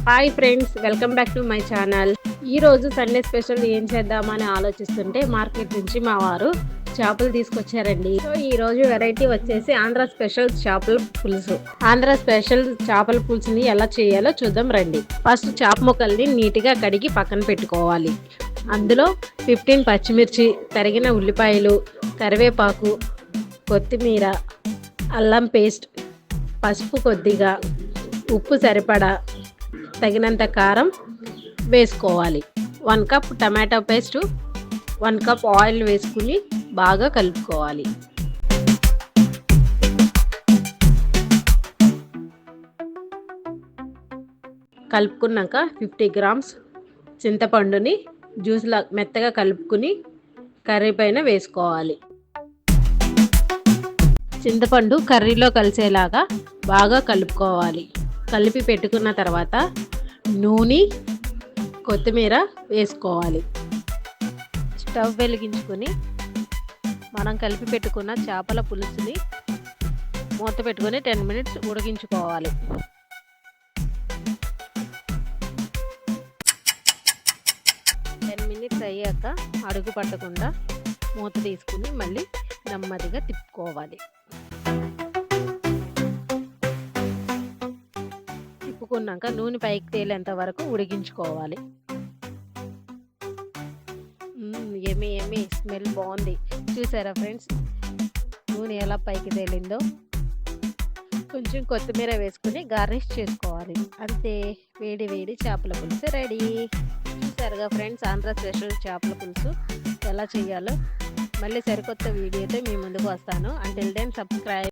Hi friends, welcome back to my channel. ఈరోజు Sunday special ఏం చేద్దామని ఆలోచిస్తుంటే మార్కెట్ నుంచి మా వారు చేపలు తీసుకొచ్చారండి. సో ఈరోజు వెరైటీ వచ్చేసి ఆంధ్ర స్పెషల్ చేపల పులుసు. ఆంధ్ర స్పెషల్ చేపల పులుసుని ఎలా చేయాలో చూద్దాం రండి. ఫస్ట్ చేప ముక్కల్ని నీట్గా కడిగి పక్కన పెట్టుకోవాలి. అందులో 15 పచ్చిమిర్చి, తరిగిన ఉల్లిపాయలు, కరివేపాకు, కొత్తిమీర, అల్లం పేస్ట్, పసుపు కొద్దిగా, ఉప్పు సరిపడా, తగినంత కారం వేసుకోవాలి. 1 cup tomato paste, 1 cup oil వేసుకుని బాగా కలుపుకోవాలి. కలుపుకున్నాక 50 గ్రామ్స్ చింతపండుని జ్యూస్లా మెత్తగా కలుపుకుని కర్రీ పైన వేసుకోవాలి. చింతపండు కర్రీలో కలిసేలాగా బాగా కలుపుకోవాలి. కలిపి పెట్టుకున్న తర్వాత నూనె, కొత్తిమీర వేసుకోవాలి. స్టవ్ వెలిగించుకొని మనం కలిపి పెట్టుకున్న చేపల పులుసుని మూత పెట్టుకొని 10 మినిట్స్ ఉడికించుకోవాలి. మినిట్స్ అయ్యాక అడుగు పట్టకుండా మూత తీసుకుని మళ్ళీ నెమ్మదిగా తిప్పుకోవాలి. తిప్పుకున్నాక నూనె పైకి తేలేంత వరకు ఉడికించుకోవాలి. ఎమ్మి ఎమ్మి స్మెల్ బాగుంది. చూసారా ఫ్రెండ్స్, నూనె ఎలా పైకి తేలిందో. కొంచెం కొత్తిమీర వేసుకుని గార్నిష్ చేసుకోవాలి. అంతే, వేడి వేడి చేపల పులుసు రెడీ. చూసారుగా ఫ్రెండ్స్, ఆంధ్ర స్పెషల్ చేపల పులుసు ఎలా చేయాలో. మళ్ళీ సరికొత్త వీడియోతో మీ ముందుకు వస్తాను. Until then subscribe.